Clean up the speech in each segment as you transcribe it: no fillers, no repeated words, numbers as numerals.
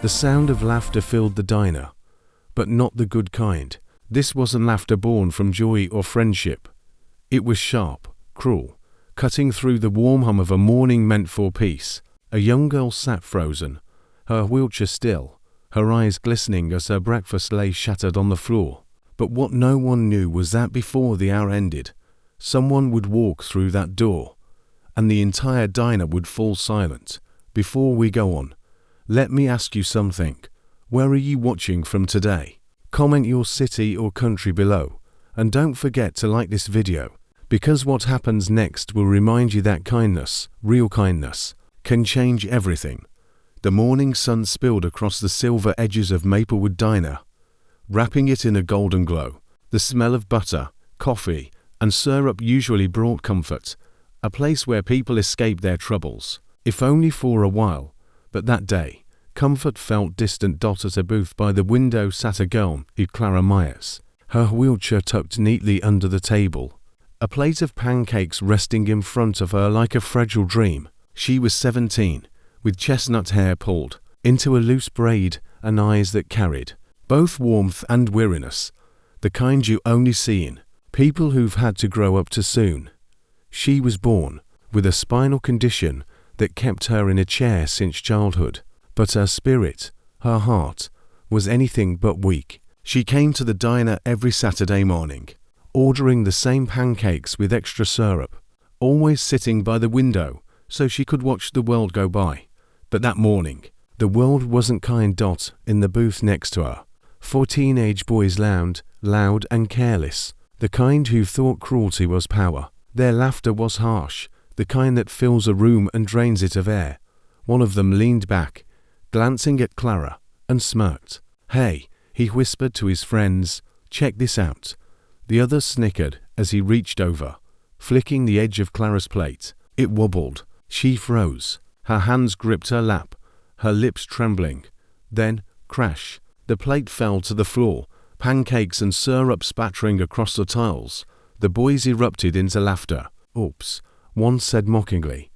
The sound of laughter filled the diner, but not the good kind. This wasn't laughter born from joy or friendship. It was sharp, cruel, cutting through the warm hum of a morning meant for peace. A young girl sat frozen, her wheelchair still, her eyes glistening as her breakfast lay shattered on the floor. But what no one knew was that before the hour ended, someone would walk through that door, and the entire diner would fall silent. Before we go on, let me ask you something. Where are you watching from today? Comment your city or country below, and don't forget to like this video, because what happens next will remind you that kindness, real kindness, can change everything. The morning sun spilled across the silver edges of Maplewood Diner, wrapping it in a golden glow. The smell of butter, coffee, and syrup usually brought comfort, a place where people escape their troubles, if only for a while. But that day, comfort felt distant. At a booth by the window sat a girl named Clara Myers, her wheelchair tucked neatly under the table, a plate of pancakes resting in front of her like a fragile dream. She was 17, with chestnut hair pulled into a loose braid and eyes that carried both warmth and weariness, the kind you only see in people who've had to grow up too soon. She was born with a spinal condition that kept her in a chair since childhood, but her spirit, her heart, was anything but weak. She came to the diner every Saturday morning, ordering the same pancakes with extra syrup, always sitting by the window so she could watch the world go by. But that morning, the world wasn't kind. In the booth next to her, 4 teenage boys loud and careless, the kind who thought cruelty was power. Their laughter was harsh, the kind that fills a room and drains it of air. One of them leaned back, glancing at Clara, and smirked. "Hey," he whispered to his friends, "check this out." The other snickered as he reached over, flicking the edge of Clara's plate. It wobbled. She froze. Her hands gripped her lap, her lips trembling. Then, crash, the plate fell to the floor, pancakes and syrup spattering across the tiles. The boys erupted into laughter. "Oops," one said mockingly.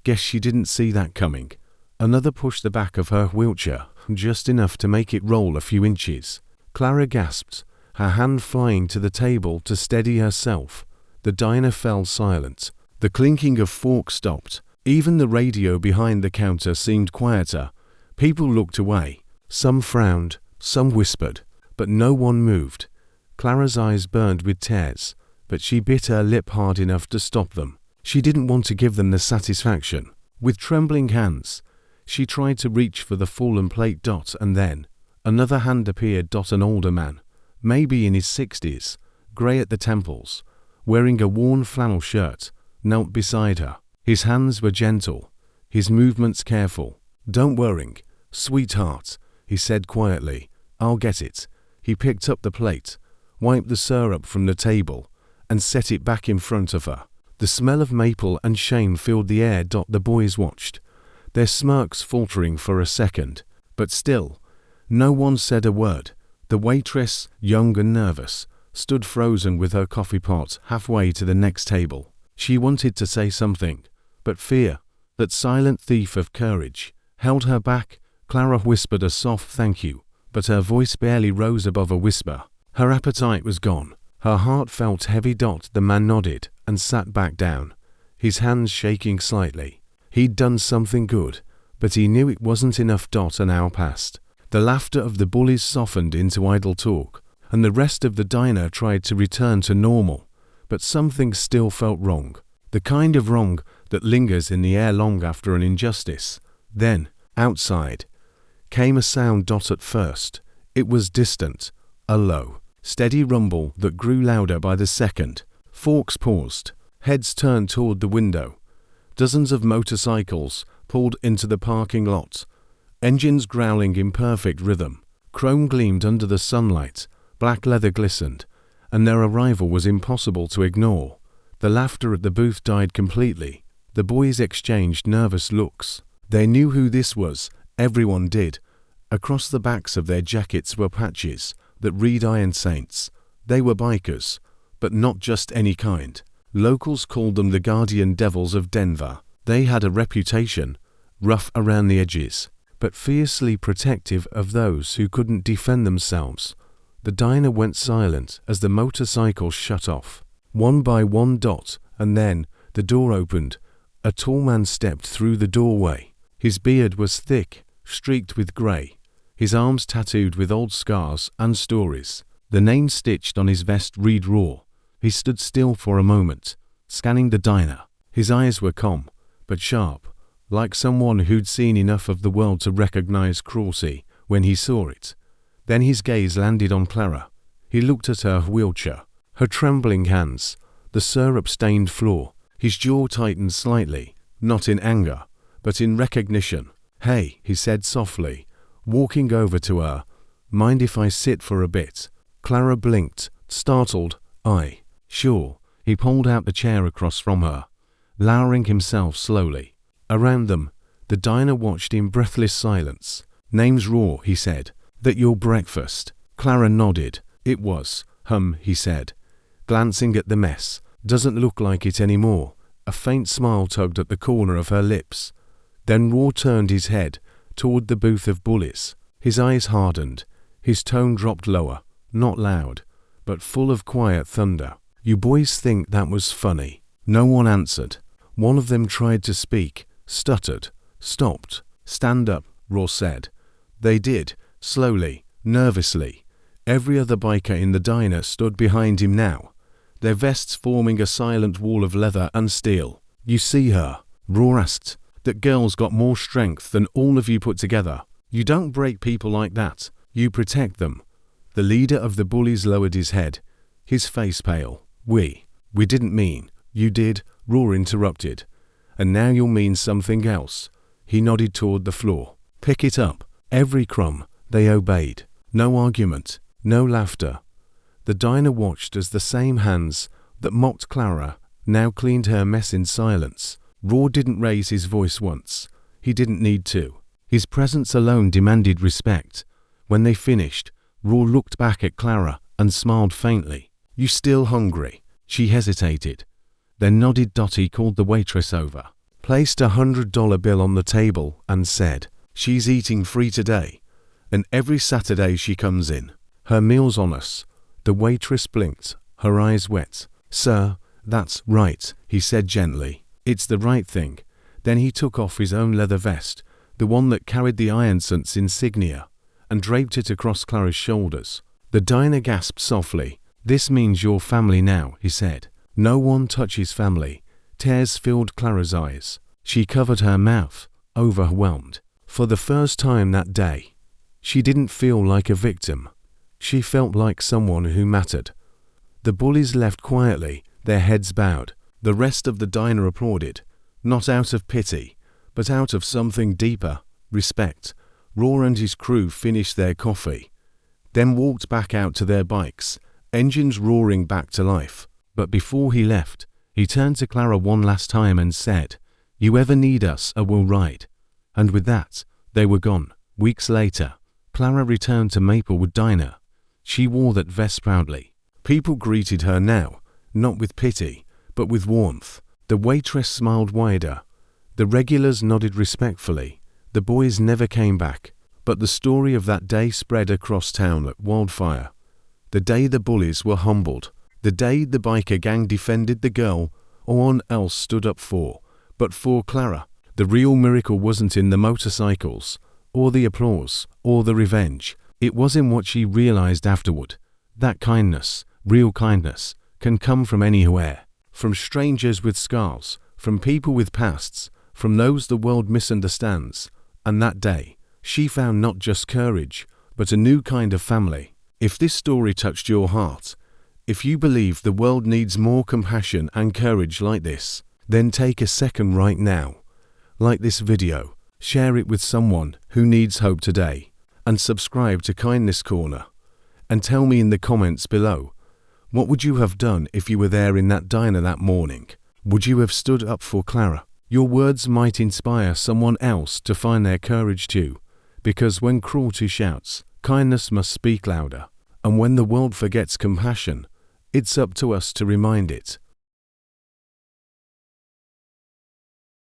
"Guess she didn't see that coming." Another pushed the back of her wheelchair, just enough to make it roll a few inches. Clara gasped, her hand flying to the table to steady herself. The diner fell silent. The clinking of forks stopped. Even the radio behind the counter seemed quieter. People looked away. Some frowned, some whispered, but no one moved. Clara's eyes burned with tears, but she bit her lip hard enough to stop them. She didn't want to give them the satisfaction. With trembling hands, she tried to reach for the fallen plate. And then, another hand appeared. An older man, maybe in his 60s, grey at the temples, wearing a worn flannel shirt, knelt beside her. His hands were gentle, his movements careful. "Don't worry, sweetheart," he said quietly. "I'll get it." He picked up the plate, wiped the syrup from the table, and set it back in front of her. The smell of maple and shame filled the air. The boys watched, their smirks faltering for a second, but still, no one said a word. The waitress, young and nervous, stood frozen with her coffee pot halfway to the next table. She wanted to say something, but fear, that silent thief of courage, held her back. Clara whispered a soft thank you, but her voice barely rose above a whisper. Her appetite was gone. Her heart felt heavy. The man nodded and sat back down, his hands shaking slightly. He'd done something good, but he knew it wasn't enough. An hour passed. The laughter of the bullies softened into idle talk, and the rest of the diner tried to return to normal, but something still felt wrong. The kind of wrong that lingers in the air long after an injustice. Then, outside, came a sound. At first, it was distant, a low, steady rumble that grew louder by the second. Forks paused, heads turned toward the window. Dozens of motorcycles pulled into the parking lot, engines growling in perfect rhythm. Chrome gleamed under the sunlight, black leather glistened, and their arrival was impossible to ignore. The laughter at the booth died completely. The boys exchanged nervous looks. They knew who this was, everyone did. Across the backs of their jackets were patches that read Iron Saints. They were bikers, but not just any kind. Locals called them the Guardian Devils of Denver. They had a reputation, rough around the edges, but fiercely protective of those who couldn't defend themselves. The diner went silent as the motorcycles shut off, one by one. And then the door opened. A tall man stepped through the doorway. His beard was thick, streaked with grey, his arms tattooed with old scars and stories. The name stitched on his vest read Raw. He stood still for a moment, scanning the diner. His eyes were calm, but sharp, like someone who'd seen enough of the world to recognize cruelty when he saw it. Then his gaze landed on Clara. He looked at her wheelchair, her trembling hands, the syrup-stained floor. His jaw tightened slightly, not in anger, but in recognition. "Hey," he said softly, walking over to her. "Mind if I sit for a bit?" Clara blinked, startled. "Aye, sure." He pulled out the chair across from her, lowering himself slowly. Around them, the diner watched in breathless silence. "Name's Raw," he said. "That your breakfast?" Clara nodded. "It was." He said, glancing at the mess. "Doesn't look like it anymore." A faint smile tugged at the corner of her lips. Then Raw turned his head toward the booth of Bullies. His eyes hardened. His tone dropped lower, not loud, but full of quiet thunder. "You boys think that was funny?" No one answered. One of them tried to speak, stuttered, stopped. "Stand up," Raw said. They did, slowly, nervously. Every other biker in the diner stood behind him now, their vests forming a silent wall of leather and steel. "You see her?" Raw asked. "That girl's got more strength than all of you put together. You don't break people like that. You protect them." The leader of the Bullies lowered his head, his face pale. We didn't mean." "You did," Raw interrupted. "And now you'll mean something else." He nodded toward the floor. "Pick it up." Every crumb. They obeyed. No argument, no laughter. The diner watched as the same hands that mocked Clara now cleaned her mess in silence. Raw didn't raise his voice once. He didn't need to. His presence alone demanded respect. When they finished, Raw looked back at Clara and smiled faintly. "You still hungry?" She hesitated, then nodded. He called the waitress over, placed $100 bill on the table and said, "She's eating free today, and every Saturday she comes in. Her meal's on us." The waitress blinked, her eyes wet. "Sir, that's right," he said gently. "It's the right thing." Then he took off his own leather vest, the one that carried the Ironsunt's insignia, and draped it across Clara's shoulders. The diner gasped softly. "This means your family now," he said. "No one touches family." Tears filled Clara's eyes. She covered her mouth, overwhelmed. For the first time that day, she didn't feel like a victim. She felt like someone who mattered. The Bullies left quietly, their heads bowed. The rest of the diner applauded, not out of pity, but out of something deeper, respect. Raw and his crew finished their coffee, then walked back out to their bikes, engines roaring back to life. But before he left, he turned to Clara one last time and said, "You ever need us, we'll ride." And with that, they were gone. Weeks later, Clara returned to Maplewood Diner. She wore that vest proudly. People greeted her now, not with pity, but with warmth. The waitress smiled wider. The regulars nodded respectfully. The boys never came back, but the story of that day spread across town like wildfire. The day the Bullies were humbled. The day the biker gang defended the girl no one else stood up for. But for Clara, the real miracle wasn't in the motorcycles, or the applause, or the revenge. It was in what she realized afterward. That kindness, real kindness, can come from anywhere. From strangers with scars, from people with pasts, from those the world misunderstands. And that day, she found not just courage, but a new kind of family. If this story touched your heart, if you believe the world needs more compassion and courage like this, then take a second right now. Like this video, share it with someone who needs hope today, and subscribe to Kindness Corner. And tell me in the comments below, what would you have done if you were there in that diner that morning? Would you have stood up for Clara? Your words might inspire someone else to find their courage too, because when cruelty shouts, kindness must speak louder. And when the world forgets compassion, it's up to us to remind it.